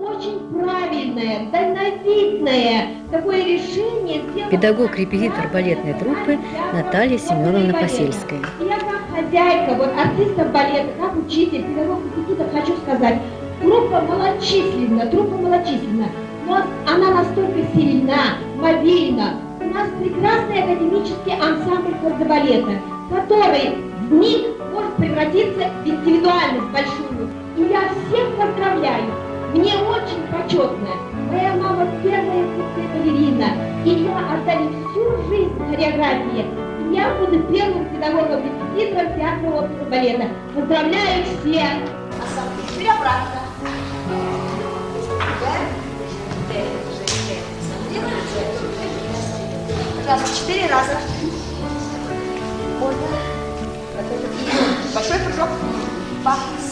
Очень правильное, дальновидное такое решение. Педагог-репетитор балетной труппы Наталья Семеновна Посельская. Я как хозяйка, вот артистов балета, как учитель, педагог-репетитор хочу сказать, труппа малочисленна, но она настолько сильна, мобильна. У нас прекрасный академический ансамбль кардебалета, который в миг может превратиться в индивидуальность большую. И я всех поздравляю. Мне очень почетно. Моя мама первая балерина, и я отдали всю жизнь хореографии. И я буду первым педагогом-репетитором театра оперы и балета. Поздравляю всех! Теперь обратно. Пожалуйста, 4 раза. Большой прыжок.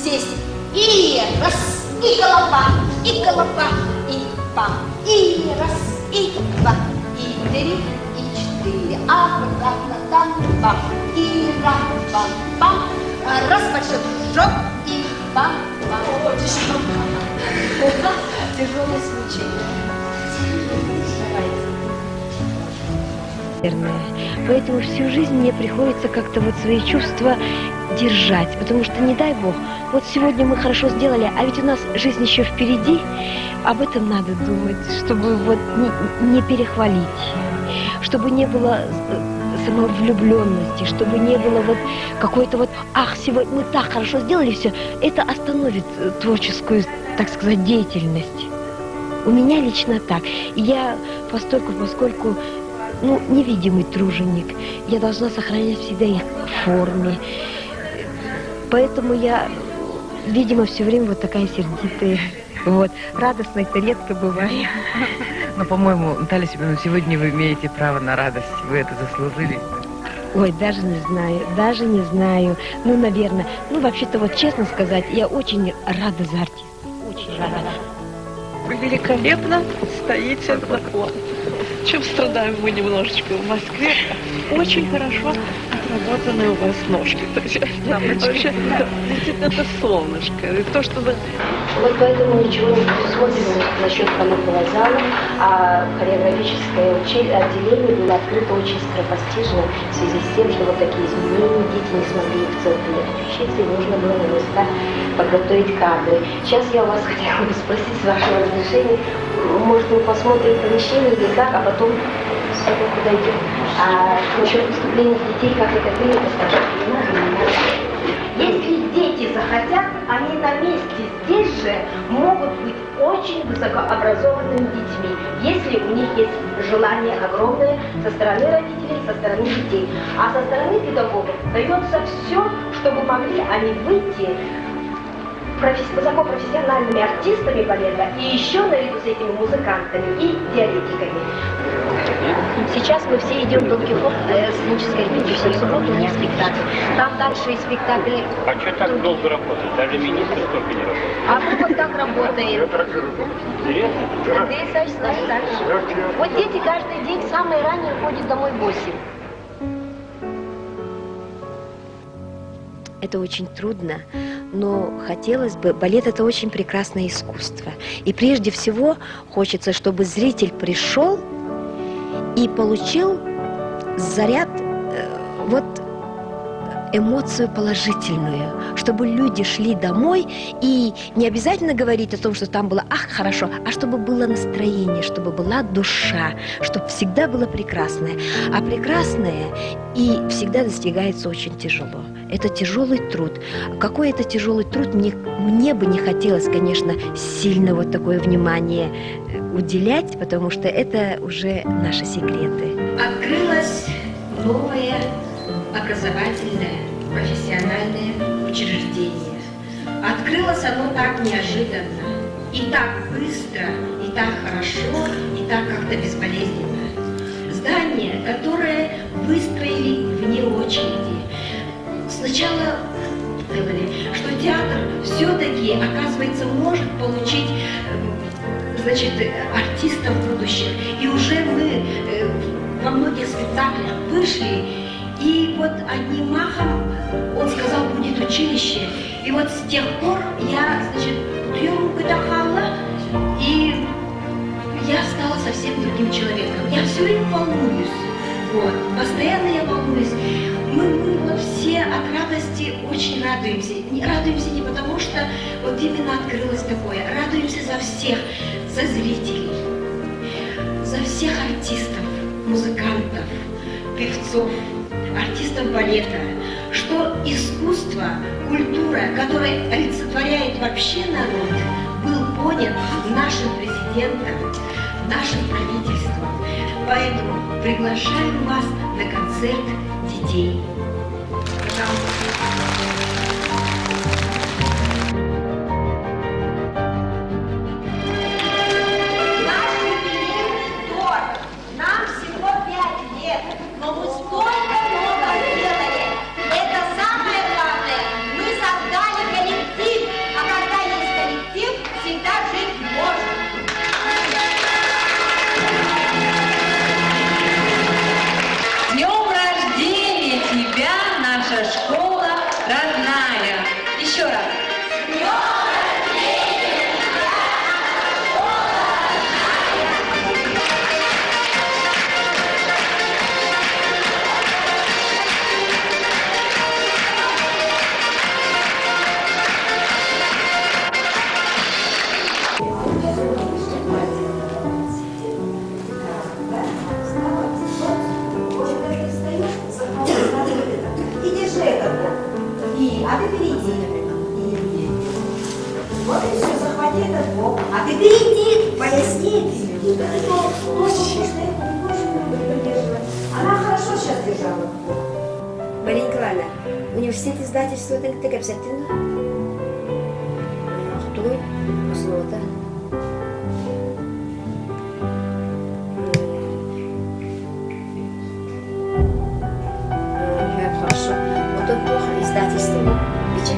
Сесть. И раз. И голова. И голова. И пам. И раз. И два. И 3. И 4. Обратно. Там. Бам. И раз. Бам. Бам. Раз. Большой прыжок. И бам. Бам. Тяжелый случай. Поэтому всю жизнь мне приходится как-то вот свои чувства держать, потому что, не дай бог, вот сегодня мы хорошо сделали, а ведь у нас жизнь еще впереди, об этом надо думать, чтобы вот не перехвалить, чтобы не было самовлюбленности, чтобы не было вот какой-то вот, ах, сегодня мы так хорошо сделали все, это остановит творческую, так сказать, деятельность. У меня лично так. И я поскольку невидимый труженик, я должна сохранять всегда их в форме. Поэтому я, видимо, все время вот такая сердитая. Вот. Радостной-то редко бываю. Но, по-моему, Наталья Семеновна, сегодня вы имеете право на радость. Вы это заслужили. Ой, даже не знаю. Ну, наверное. Ну, вообще-то, вот честно сказать, я очень рада за артиста. Очень рада. Вы великолепно стоите на плане. Чем страдаем мы немножечко в Москве? Очень хорошо отработаны у вас ножки. Вообще, это солнышко. И то, что вы... Вот поэтому ничего не предусмотрено насчет балетного зала, а хореографическое отделение было открыто очень скоропостижно в связи с тем, что вот такие изменения дети не смогли в целом учиться, и нужно было на места подготовить кадры. Сейчас я у вас хотела бы спросить, с вашего разрешения, может, мы посмотрим помещение или как, а потом куда идем. А насчет выступления детей, как это принято, скажите, если дети захотят, они на месте здесь же могут быть очень высокообразованными детьми, если у них есть желание огромное со стороны родителей, со стороны детей. А со стороны педагогов дается все, чтобы могли они выйти высокопрофессиональными артистами балета и еще наряду с этими музыкантами и теоретиками. Сейчас мы все идем в Дон Кихот, сценическая репетиция. В субботу у них спектакль. Там дальше и спектакль. А что так долго работать? Даже министр столько не работает. А мы вот так работаем. Интересно? Андрей Исаевич наш так же. Вот дети каждый день самые ранние уходят домой в 8. Это очень трудно, но хотелось бы, балет – это очень прекрасное искусство. И прежде всего хочется, чтобы зритель пришел и получил заряд, эмоцию положительную, чтобы люди шли домой и не обязательно говорить о том, что там было «ах, хорошо», а чтобы было настроение, чтобы была душа, чтобы всегда было прекрасное. А прекрасное и всегда достигается очень тяжело. Это тяжелый труд. Какой это тяжелый труд, мне бы не хотелось, конечно, сильно вот такое внимание уделять, потому что это уже наши секреты. Открылось новое образовательное, профессиональное учреждение. Открылось оно так неожиданно, и так быстро, и так хорошо, и так как-то безболезненно. Здание, которое выстроили вне очереди. Сначала думали, что театр все-таки, оказывается, может получить, артистов будущих. И уже мы во многих спектаклях вышли, и вот одним махом он сказал, будет училище. И вот с тех пор я, я стала совсем другим человеком. Я все время волнуюсь. Вот. Постоянно я волнуюсь. Мы вот все от радости очень радуемся. Радуемся не потому, что вот именно открылось такое. Радуемся за всех, за зрителей, за всех артистов, музыкантов, певцов, артистов балета, что искусство, культура, которая олицетворяет вообще народ, был понят нашим президентом, нашим правительством. Поэтому приглашаем вас на концерт детей. Пожалуйста. Школа родная. Еще раз. А ты перейди. Вот и все, захвати этот бок. А ты перейди, поясни. Она хорошо сейчас держала. Мария Николаевна, университет издательства так обязательно? Кто? Злота. Хорошо. Вот он плохо издательство. Бичек.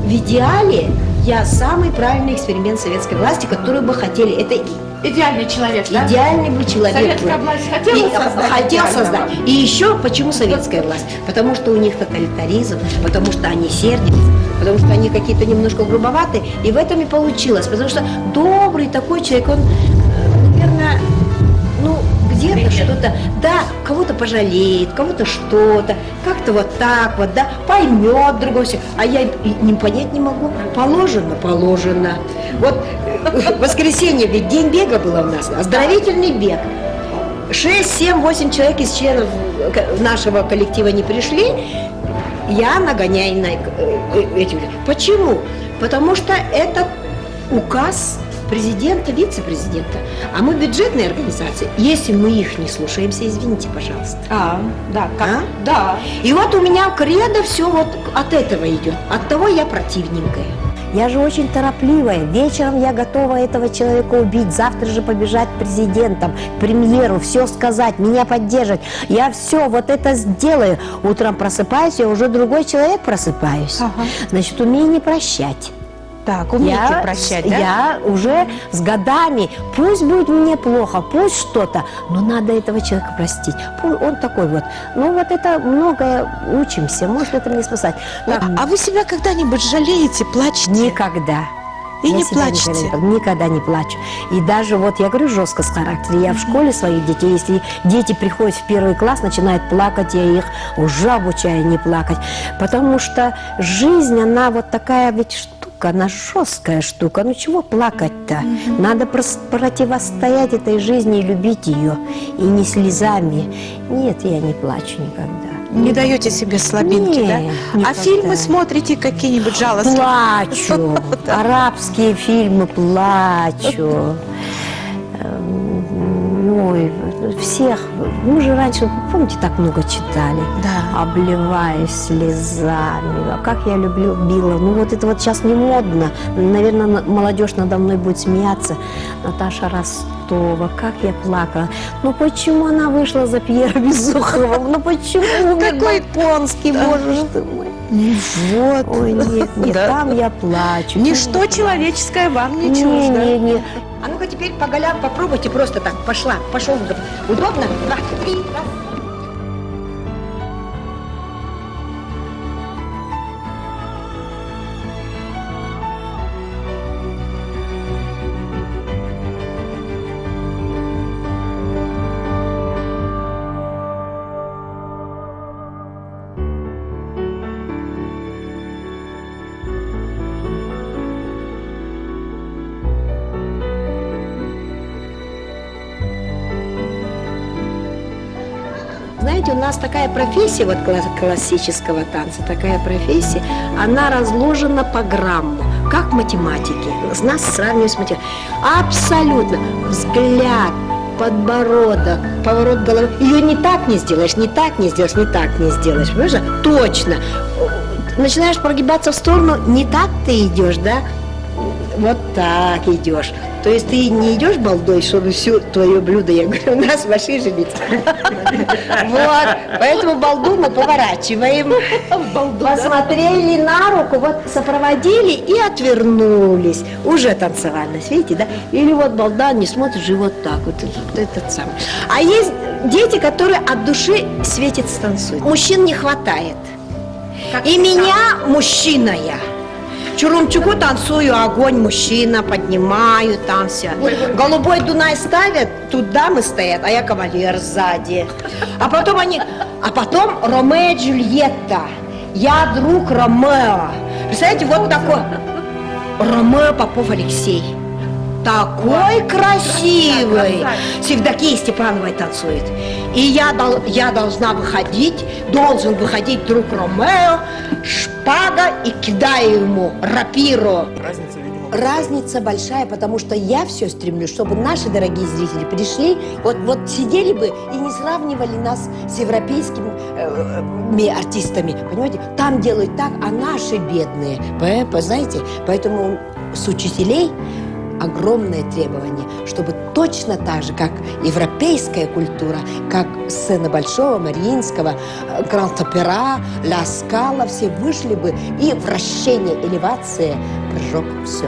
В идеале я самый правильный эксперимент советской власти, который бы хотели. Это Идеальный человек, да? идеальный бы человек. Советская власть хотела создать. И еще почему советская власть? Потому что у них тоталитаризм, потому что они сердятся, потому что они какие-то немножко грубоватые. И в этом и получилось. Потому что добрый такой человек, он, наверное, где-то что-то, да, кого-то пожалеет, кого-то что-то, как-то вот так вот, да, поймет другого все. А я и не понять не могу. Положено, положено. Вот в воскресенье ведь день бега было у нас, оздоровительный бег. 6, 7, 8 человек из членов нашего коллектива не пришли. Я нагоняю на этих. Почему? Потому что это указ президента, вице-президента. А мы бюджетные организации. Если мы их не слушаемся, извините, пожалуйста. Да, Да. И вот у меня кредо все вот от этого идет. От того я противненькая. Я же очень торопливая. Вечером я готова этого человека убить. Завтра же побежать президентом, премьеру, все сказать, меня поддержать. Я все вот это сделаю. Утром просыпаюсь, я уже другой человек просыпаюсь. Значит, умение прощать. Так, умеете прощать, да? Я уже с годами, пусть будет мне плохо, пусть что-то, но надо этого человека простить. Он такой вот. Ну вот это многое учимся, может это мне спасать. А вы себя когда-нибудь жалеете, плачете? Никогда. И не себя плачете? Никогда не плачу. И даже вот, я говорю, жестко с характером. Я в школе своих детей, если дети приходят в 1 класс, начинают плакать, я их уже обучаю не плакать. Потому что жизнь, она вот такая ведь штука, она жесткая штука. Ну чего плакать-то? Надо противостоять этой жизни и любить ее. И не слезами. Нет, я не плачу никогда. Не даете себе слабинки, Нет, да? никогда. А фильмы смотрите какие-нибудь жалостные? Плачу. Арабские фильмы плачу. Ой, всех. Мы же раньше, помните, так много читали? Да. Обливаясь слезами. А как я любила. Ну вот это вот сейчас не модно. Наверное, молодежь надо мной будет смеяться. Наташа Ростова, как я плакала. Ну почему она вышла за Пьера Безухова? Ну почему умер Болконский, боже ж ты мой. Вот. Ой, нет, там я плачу. Ничто человеческое вам не чуждо. Не. А ну-ка теперь по голям попробуйте просто так. Пошел. Удобно? 2, 3, раз. Знаете, у нас такая профессия, вот классического танца, такая профессия, она разложена по грамму, как математики. Нас сравнивают с математикой. Абсолютно. Взгляд, подбородок, поворот головы. Ее не так не сделаешь, не так не сделаешь, не так не сделаешь. Понимаешь? Точно. Начинаешь прогибаться в сторону, не так ты идешь, да? Вот так идешь. То есть ты не идешь балдой, чтобы все твое блюдо, я говорю, у нас ваши женицы. Вот, поэтому балду мы поворачиваем. Посмотрели на руку, вот сопроводили и отвернулись. Уже танцевальность, видите, да? Или вот балда не смотришь, и вот так вот, этот самый. А есть дети, которые от души светятся, танцуют. Мужчин не хватает. И меня мужчина я. Чурум-чуку танцую, огонь, мужчина, поднимаю, там все. Голубой Дунай ставят, туда мы стоят, а я кавалер сзади. А потом Ромео и Джульетта. Я друг Ромео. Представляете, вот такой. Ромео Попов Алексей. Такой красивый. С Евдокией Степановой танцует. И я должен выходить друг Ромео, шпага, и кидаю ему рапиру. Разница большая, потому что я все стремлюсь, чтобы наши дорогие зрители пришли, вот сидели бы и не сравнивали нас с европейскими артистами, понимаете? Там делают так, а наши бедные, знаете? Поэтому с учителей огромное требование, чтобы точно так же, как европейская культура, как сцена Большого, Мариинского, Гранд-Опера, Ля Скала, все вышли бы, и вращение, элевация, прыжок, все.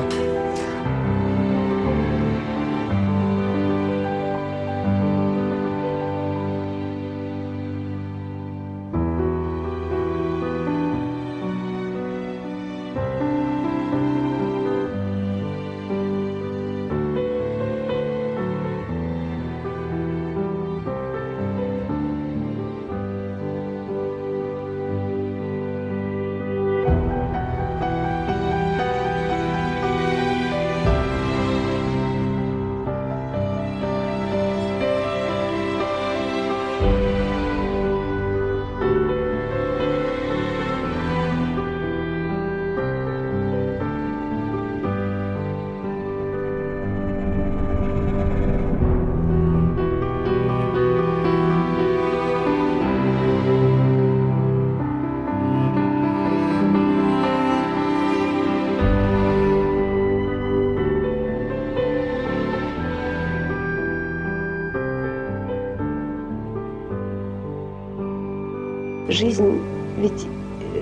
Жизнь ведь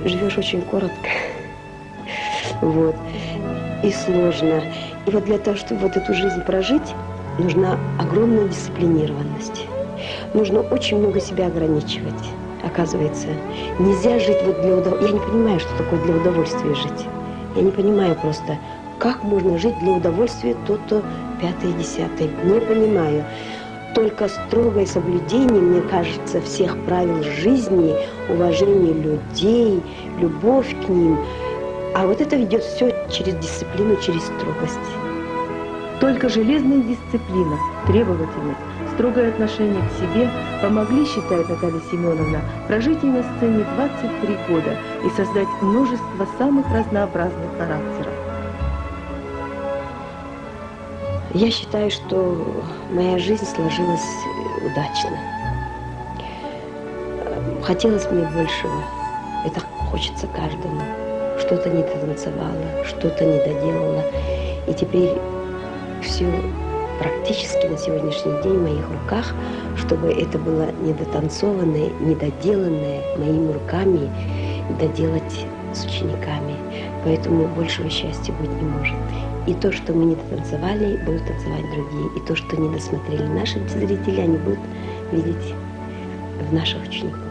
живешь очень коротко, вот, и сложно. И вот для того, чтобы вот эту жизнь прожить, нужна огромная дисциплинированность. Нужно очень много себя ограничивать. Оказывается, нельзя жить вот для удовольствия. Я не понимаю, что такое для удовольствия жить. Я не понимаю просто, как можно жить для удовольствия то-то, пятое, десятое. Не понимаю. Только строгое соблюдение, мне кажется, всех правил жизни, уважение людей, любовь к ним. А вот это ведет все через дисциплину, через строгость. Только железная дисциплина, требовательность, строгое отношение к себе помогли, считает Наталья Семеновна, прожить ей на сцене 23 года и создать множество самых разнообразных характеров. Я считаю, что моя жизнь сложилась удачно. Хотелось мне большего. Это хочется каждому. Что-то не дотанцевала, что-то не доделала. И теперь все практически на сегодняшний день в моих руках, чтобы это было недотанцованное, недоделанное моими руками, доделать с учениками. Поэтому большего счастья быть не может. И то, что мы не дотанцевали, будут танцевать другие. И то, что не досмотрели наши зрители, они будут видеть в наших учениках.